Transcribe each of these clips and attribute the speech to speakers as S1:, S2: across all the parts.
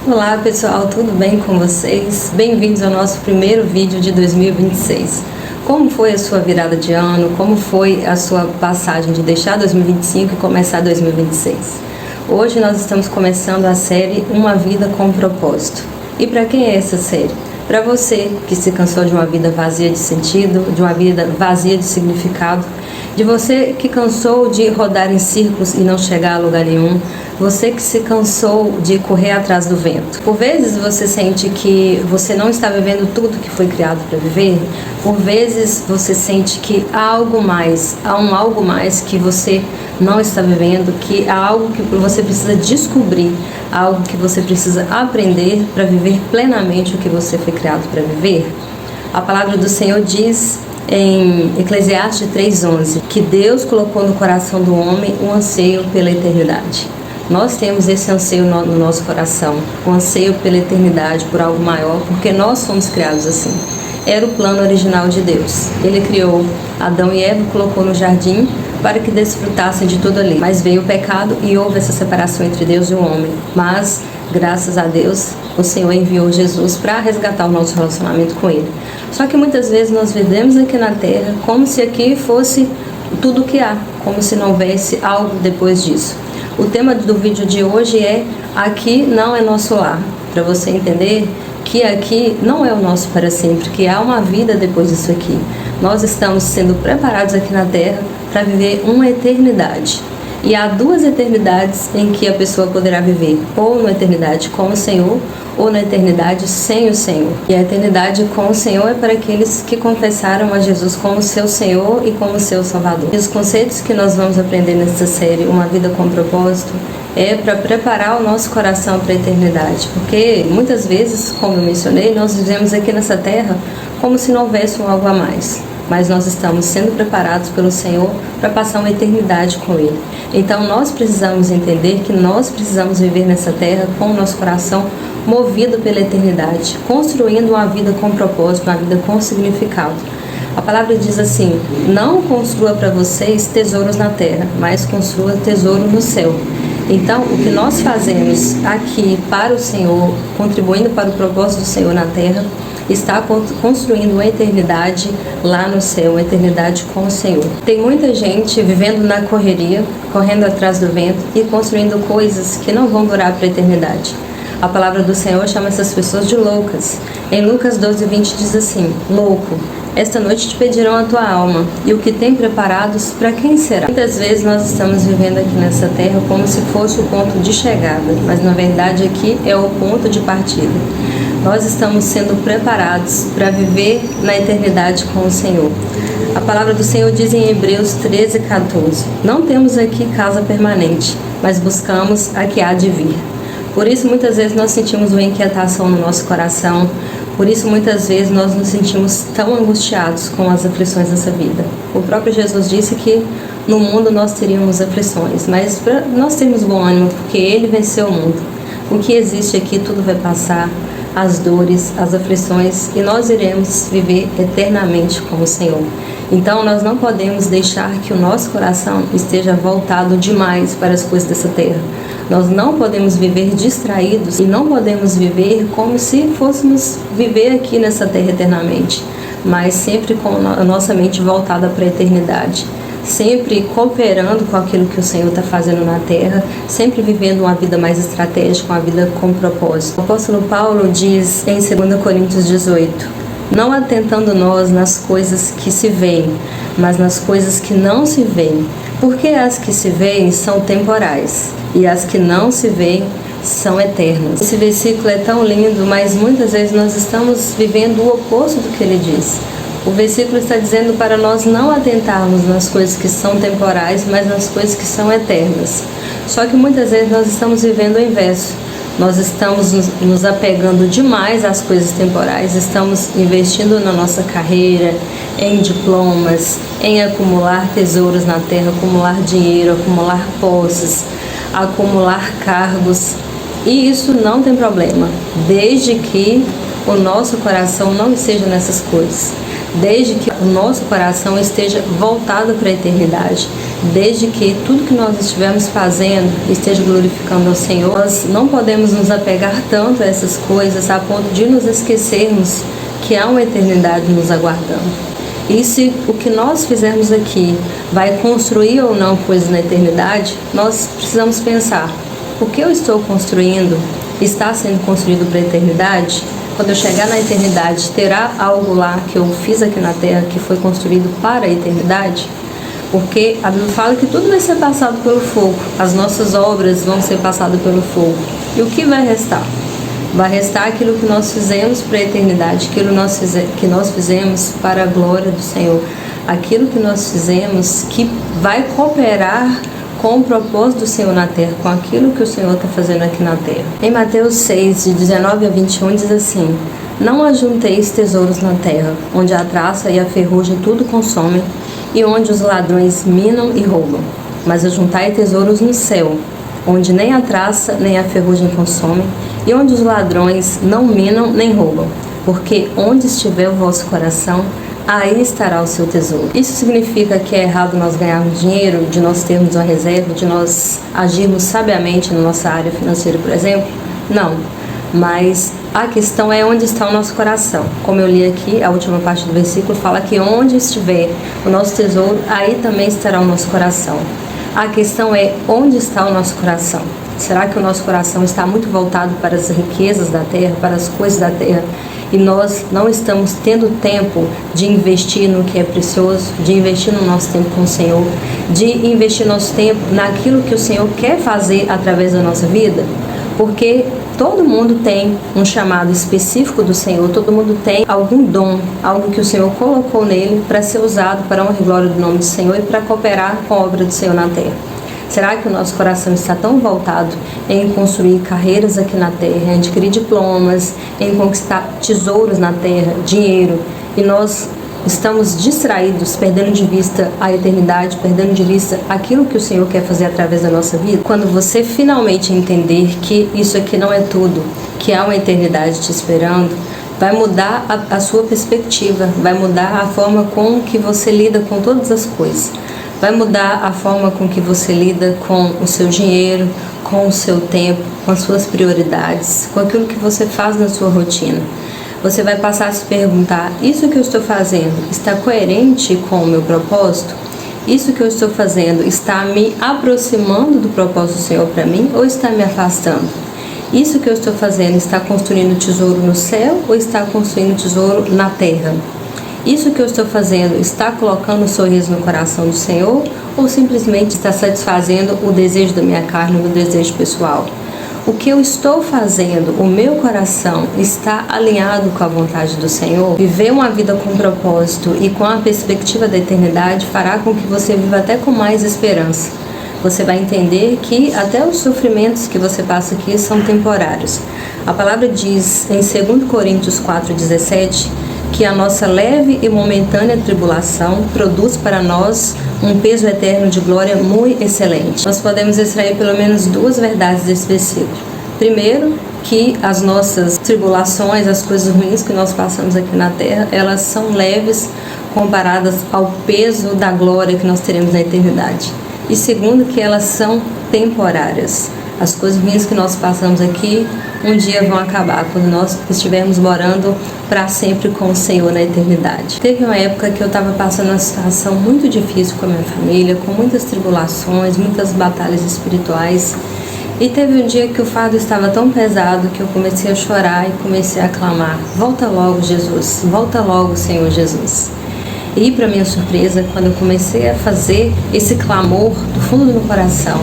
S1: Olá pessoal, tudo bem com vocês? Bem-vindos ao nosso primeiro vídeo de 2026. Como foi a sua virada de ano? Como foi a sua passagem de deixar 2025 e começar 2026? Hoje nós estamos começando a série Uma Vida com Propósito. E para quem é essa série? Para você que se cansou de uma vida vazia de sentido, de uma vida vazia de significado, de você que cansou de rodar em círculos e não chegar a lugar nenhum, você que se cansou de correr atrás do vento. Por vezes você sente que você não está vivendo tudo que foi criado para viver, por vezes você sente que há algo mais, há um algo mais que você não está vivendo, que há algo que você precisa descobrir, algo que você precisa aprender para viver plenamente o que você foi criado para viver. A palavra do Senhor diz em Eclesiastes 3:11 que Deus colocou no coração do homem um anseio pela eternidade. Nós temos esse anseio no nosso coração, o anseio pela eternidade, por algo maior, porque nós fomos criados assim. Era o plano original de Deus. Ele criou Adão e Eva, colocou no jardim para que desfrutassem de tudo ali. Mas veio o pecado e houve essa separação entre Deus e o homem. Mas, graças a Deus, o Senhor enviou Jesus para resgatar o nosso relacionamento com Ele. Só que muitas vezes nós vivemos aqui na Terra como se aqui fosse tudo o que há, como se não houvesse algo depois disso. O tema do vídeo de hoje é Aqui não é nosso lar, para você entender que aqui não é o nosso para sempre, que há uma vida depois disso aqui. Nós estamos sendo preparados aqui na Terra para viver uma eternidade. E há duas eternidades em que a pessoa poderá viver, ou na eternidade com o Senhor, ou na eternidade sem o Senhor. E a eternidade com o Senhor é para aqueles que confessaram a Jesus como seu Senhor e como seu Salvador. E os conceitos que nós vamos aprender nessa série, Uma Vida com Propósito, é para preparar o nosso coração para a eternidade. Porque muitas vezes, como eu mencionei, nós vivemos aqui nessa terra como se não houvesse um algo a mais. Mas nós estamos sendo preparados pelo Senhor para passar uma eternidade com Ele. Então nós precisamos entender que nós precisamos viver nessa terra com o nosso coração movido pela eternidade, construindo uma vida com propósito, uma vida com significado. A palavra diz assim: não construa para vocês tesouros na terra, mas construa tesouro no céu. Então, o que nós fazemos aqui para o Senhor, contribuindo para o propósito do Senhor na terra, está construindo uma eternidade lá no céu, uma eternidade com o Senhor. Tem muita gente vivendo na correria, correndo atrás do vento e construindo coisas que não vão durar para a eternidade. A palavra do Senhor chama essas pessoas de loucas. Em Lucas 12:20 diz assim: louco, esta noite te pedirão a tua alma, e o que tem preparados, para quem será? Muitas vezes nós estamos vivendo aqui nessa terra como se fosse o ponto de chegada, mas na verdade aqui é o ponto de partida. Nós estamos sendo preparados para viver na eternidade com o Senhor. A palavra do Senhor diz em Hebreus 13:14: não temos aqui casa permanente, mas buscamos a que há de vir. Por isso muitas vezes nós sentimos uma inquietação no nosso coração, por isso muitas vezes nós nos sentimos tão angustiados com as aflições dessa vida. O próprio Jesus disse que no mundo nós teríamos aflições, mas para nós termos bom ânimo, porque Ele venceu o mundo. O que existe aqui tudo vai passar, as dores, as aflições, e nós iremos viver eternamente com o Senhor. Então nós não podemos deixar que o nosso coração esteja voltado demais para as coisas dessa terra. Nós não podemos viver distraídos e não podemos viver como se fôssemos viver aqui nessa terra eternamente, mas sempre com a nossa mente voltada para a eternidade, sempre cooperando com aquilo que o Senhor está fazendo na terra, sempre vivendo uma vida mais estratégica, uma vida com propósito. O apóstolo Paulo diz em 2 Coríntios 18: não atentando nós nas coisas que se veem, mas nas coisas que não se veem, porque as que se veem são temporais, e as que não se veem são eternas. Esse versículo é tão lindo, mas muitas vezes nós estamos vivendo o oposto do que ele diz. O versículo está dizendo para nós não atentarmos nas coisas que são temporais, mas nas coisas que são eternas. Só que muitas vezes nós estamos vivendo o inverso. Nós estamos nos apegando demais às coisas temporais, estamos investindo na nossa carreira, em diplomas, em acumular tesouros na terra, acumular dinheiro, acumular posses, acumular cargos. E isso não tem problema, desde que o nosso coração não esteja nessas coisas. desde que o nosso coração esteja voltado para a eternidade, desde que tudo que nós estivermos fazendo esteja glorificando ao Senhor. Nós não podemos nos apegar tanto a essas coisas a ponto de nos esquecermos que há uma eternidade nos aguardando. E se o que nós fizermos aqui vai construir ou não coisas na eternidade, nós precisamos pensar: o que eu estou construindo está sendo construído para a eternidade? Quando eu chegar na eternidade, terá algo lá que eu fiz aqui na terra que foi construído para a eternidade? Porque a Bíblia fala que tudo vai ser passado pelo fogo, as nossas obras vão ser passadas pelo fogo. E o que vai restar? Vai restar aquilo que nós fizemos para a eternidade, aquilo que nós fizemos para a glória do Senhor, aquilo que nós fizemos que vai cooperar com o propósito do Senhor na terra, com aquilo que o Senhor está fazendo aqui na terra. Em Mateus 6, de 19 a 21, diz assim: não ajunteis tesouros na terra, onde a traça e a ferrugem tudo consomem, e onde os ladrões minam e roubam. Mas ajuntai tesouros no céu, onde nem a traça nem a ferrugem consomem, e onde os ladrões não minam nem roubam. Porque onde estiver o vosso coração, aí estará o seu tesouro. Isso significa que é errado nós ganharmos dinheiro, de nós termos uma reserva, de nós agirmos sabiamente na nossa área financeira, por exemplo? Não. Mas a questão é onde está o nosso coração. Como eu li aqui, a última parte do versículo fala que onde estiver o nosso tesouro, aí também estará o nosso coração. A questão é onde está o nosso coração. Será que o nosso coração está muito voltado para as riquezas da terra, para as coisas da terra, e nós não estamos tendo tempo de investir no que é precioso, de investir no nosso tempo com o Senhor, de investir nosso tempo naquilo que o Senhor quer fazer através da nossa vida? Porque todo mundo tem um chamado específico do Senhor, todo mundo tem algum dom, algo que o Senhor colocou nele para ser usado para a honra e glória do nome do Senhor e para cooperar com a obra do Senhor na terra. Será que o nosso coração está tão voltado em construir carreiras aqui na terra, em adquirir diplomas, em conquistar tesouros na terra, dinheiro, e nós estamos distraídos, perdendo de vista a eternidade, perdendo de vista aquilo que o Senhor quer fazer através da nossa vida? Quando você finalmente entender que isso aqui não é tudo, que há uma eternidade te esperando, vai mudar a sua perspectiva, vai mudar a forma com que você lida com todas as coisas. Vai mudar a forma com que você lida com o seu dinheiro, com o seu tempo, com as suas prioridades, com aquilo que você faz na sua rotina. Você vai passar a se perguntar: isso que eu estou fazendo está coerente com o meu propósito? Isso que eu estou fazendo está me aproximando do propósito do Senhor para mim ou está me afastando? Isso que eu estou fazendo está construindo tesouro no céu ou está construindo tesouro na terra? Isso que eu estou fazendo está colocando um sorriso no coração do Senhor ou simplesmente está satisfazendo o desejo da minha carne, o meu desejo pessoal? O que eu estou fazendo, o meu coração está alinhado com a vontade do Senhor? Viver uma vida com propósito e com a perspectiva da eternidade fará com que você viva até com mais esperança. Você vai entender que até os sofrimentos que você passa aqui são temporários. A palavra diz em 2 Coríntios 4,17 que a nossa leve e momentânea tribulação produz para nós um peso eterno de glória muito excelente. Nós podemos extrair pelo menos duas verdades desse versículo. Primeiro, que as nossas tribulações, as coisas ruins que nós passamos aqui na terra, elas são leves comparadas ao peso da glória que nós teremos na eternidade. E segundo, que elas são temporárias. As coisas ruins que nós passamos aqui um dia vão acabar, quando nós estivermos morando para sempre com o Senhor na eternidade. Teve uma época que eu estava passando uma situação muito difícil com a minha família, com muitas tribulações, muitas batalhas espirituais. E teve um dia que o fardo estava tão pesado que eu comecei a chorar e comecei a clamar: volta logo, Jesus, volta logo, Senhor Jesus. E para minha surpresa, quando eu comecei a fazer esse clamor do fundo do meu coração,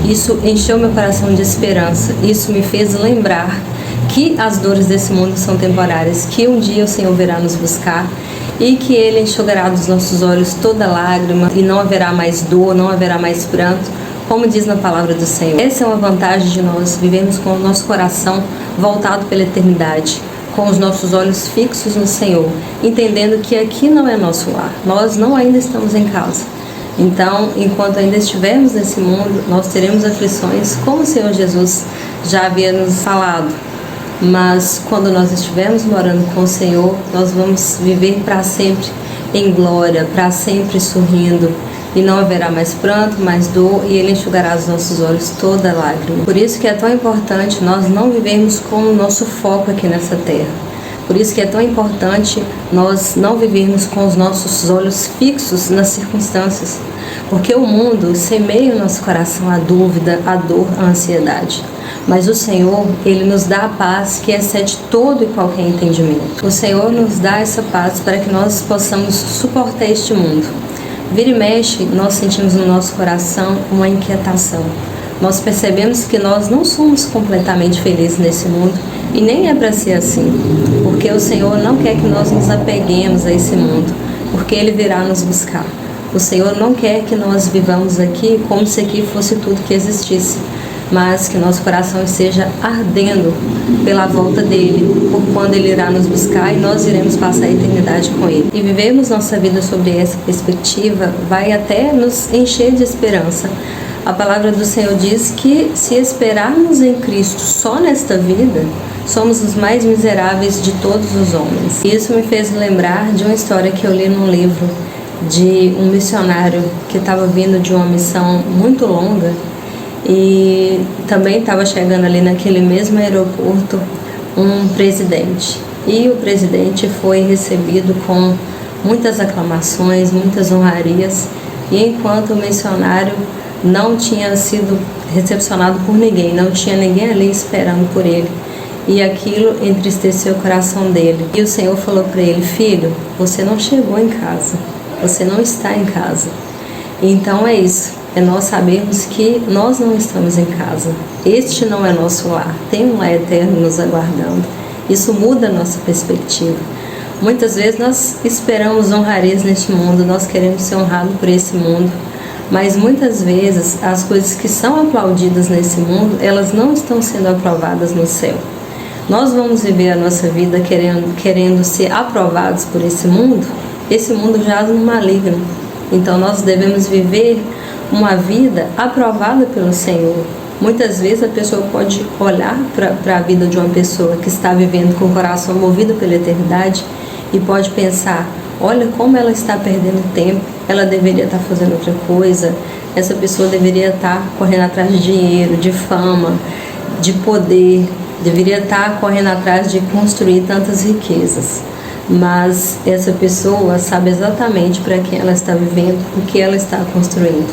S1: isso encheu meu coração de esperança. Isso me fez lembrar que as dores desse mundo são temporárias, que um dia o Senhor virá nos buscar e que Ele enxugará dos nossos olhos toda lágrima e não haverá mais dor, não haverá mais pranto, como diz na palavra do Senhor. Essa é uma vantagem de nós vivermos com o nosso coração voltado pela eternidade, com os nossos olhos fixos no Senhor, entendendo que aqui não é nosso lar, nós não ainda estamos em casa. Então, enquanto ainda estivermos nesse mundo, nós teremos aflições, como o Senhor Jesus já havia nos falado. mas quando nós estivermos morando com o Senhor, nós vamos viver para sempre em glória, para sempre sorrindo, e não haverá mais pranto, mais dor, e Ele enxugará dos nossos olhos toda lágrima. Por isso que é tão importante nós não vivermos com o nosso foco aqui nessa terra. Por isso que é tão importante nós não vivermos com os nossos olhos fixos nas circunstâncias, porque o mundo semeia no nosso coração a dúvida, a dor, a ansiedade. Mas o Senhor, Ele nos dá a paz que excede todo e qualquer entendimento. O Senhor nos dá essa paz para que nós possamos suportar este mundo. Vira e mexe, nós sentimos no nosso coração uma inquietação. Nós percebemos que nós não somos completamente felizes nesse mundo e nem é para ser assim, porque o Senhor não quer que nós nos apeguemos a esse mundo, porque Ele virá nos buscar. O Senhor não quer que nós vivamos aqui como se aqui fosse tudo que existisse, mas que nosso coração esteja ardendo pela volta dEle, por quando Ele irá nos buscar e nós iremos passar a eternidade com Ele. E vivermos nossa vida sobre essa perspectiva vai até nos encher de esperança. A palavra do Senhor diz que se esperarmos em Cristo só nesta vida, somos os mais miseráveis de todos os homens. Isso me fez lembrar de uma história que eu li num livro de um missionário que estava vindo de uma missão muito longa e também estava chegando ali naquele mesmo aeroporto um presidente. E o presidente foi recebido com muitas aclamações, muitas honrarias, e enquanto o missionário não tinha sido recepcionado por ninguém, não tinha ninguém ali esperando por ele. E aquilo entristeceu o coração dele. E o Senhor falou para ele: filho, você não chegou em casa, você não está em casa. Então é isso, é nós sabermos que nós não estamos em casa. Este não é nosso lar, tem um lar eterno nos aguardando. Isso muda a nossa perspectiva. Muitas vezes nós esperamos honrarias neste mundo, nós queremos ser honrados por esse mundo, mas muitas vezes as coisas que são aplaudidas nesse mundo, elas não estão sendo aprovadas no céu. Nós vamos viver a nossa vida querendo ser aprovados por esse mundo jaz no maligno. Então nós devemos viver uma vida aprovada pelo Senhor. Muitas vezes a pessoa pode olhar para a vida de uma pessoa que está vivendo com o coração movido pela eternidade e pode pensar: olha como ela está perdendo tempo, ela deveria estar fazendo outra coisa, essa pessoa deveria estar correndo atrás de dinheiro, de fama, de poder, deveria estar correndo atrás de construir tantas riquezas. Mas essa pessoa sabe exatamente para quem ela está vivendo, o que ela está construindo.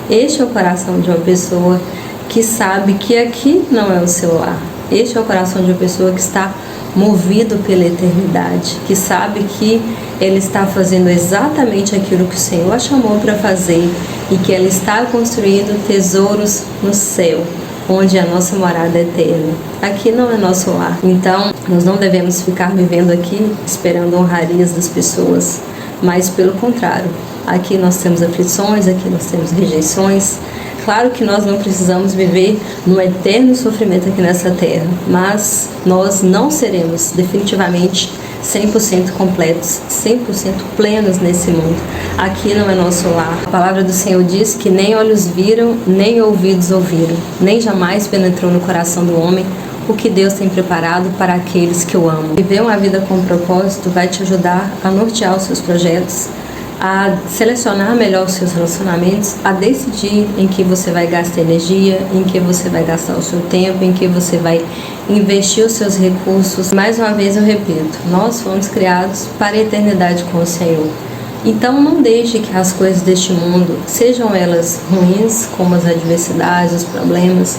S1: Este é o coração de uma pessoa que sabe que aqui não é o seu lar. Este é o coração de uma pessoa que está movido pela eternidade, que sabe que ela está fazendo exatamente aquilo que o Senhor a chamou para fazer e que ela está construindo tesouros no céu, onde é a nossa morada eterna. Aqui não é nosso lar. Então, nós não devemos ficar vivendo aqui esperando honrarias das pessoas, mas pelo contrário, aqui nós temos aflições, aqui nós temos rejeições. Claro que nós não precisamos viver no eterno sofrimento aqui nessa terra, mas nós não seremos definitivamente 100% completos, 100% plenos nesse mundo. Aqui não é nosso lar. A palavra do Senhor diz que nem olhos viram, nem ouvidos ouviram, nem jamais penetrou no coração do homem o que Deus tem preparado para aqueles que o amam. Viver uma vida com propósito vai te ajudar a nortear os seus projetos, a selecionar melhor os seus relacionamentos, a decidir em que você vai gastar energia, em que você vai gastar o seu tempo, em que você vai investir os seus recursos. Mais uma vez eu repito, nós fomos criados para a eternidade com o Senhor. Então não deixe que as coisas deste mundo, sejam elas ruins, como as adversidades, os problemas,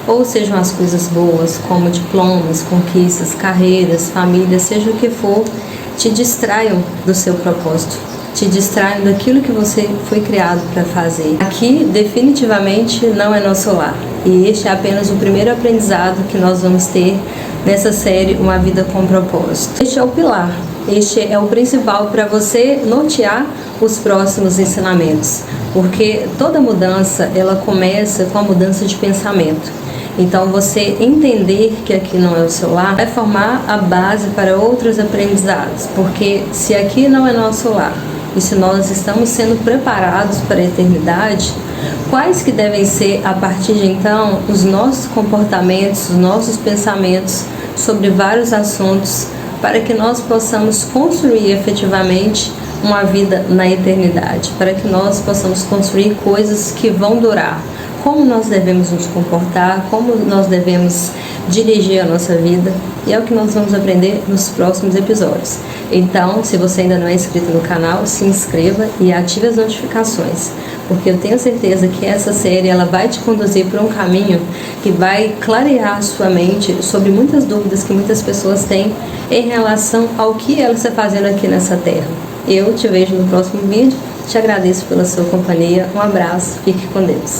S1: ou sejam as coisas boas, como diplomas, conquistas, carreiras, família, seja o que for, te distraiam do seu propósito, te distraiam daquilo que você foi criado para fazer. Aqui definitivamente não é nosso lar, e este é apenas o primeiro aprendizado que nós vamos ter nessa série Uma Vida com Propósito. Este é o pilar, este é o principal para você nortear os próximos ensinamentos, porque toda mudança ela começa com a mudança de pensamento. Então você entender que aqui não é o seu lar vai formar a base para outros aprendizados, porque se aqui não é nosso lar e se nós estamos sendo preparados para a eternidade, quais que devem ser a partir de então os nossos comportamentos, os nossos pensamentos sobre vários assuntos para que nós possamos construir efetivamente uma vida na eternidade, para que nós possamos construir coisas que vão durar. Como nós devemos nos comportar, como nós devemos dirigir a nossa vida, e é o que nós vamos aprender nos próximos episódios. Então, se você ainda não é inscrito no canal, se inscreva e ative as notificações, porque eu tenho certeza que essa série ela vai te conduzir por um caminho que vai clarear a sua mente sobre muitas dúvidas que muitas pessoas têm em relação ao que ela está fazendo aqui nessa terra. Eu te vejo no próximo vídeo, te agradeço pela sua companhia, um abraço, fique com Deus.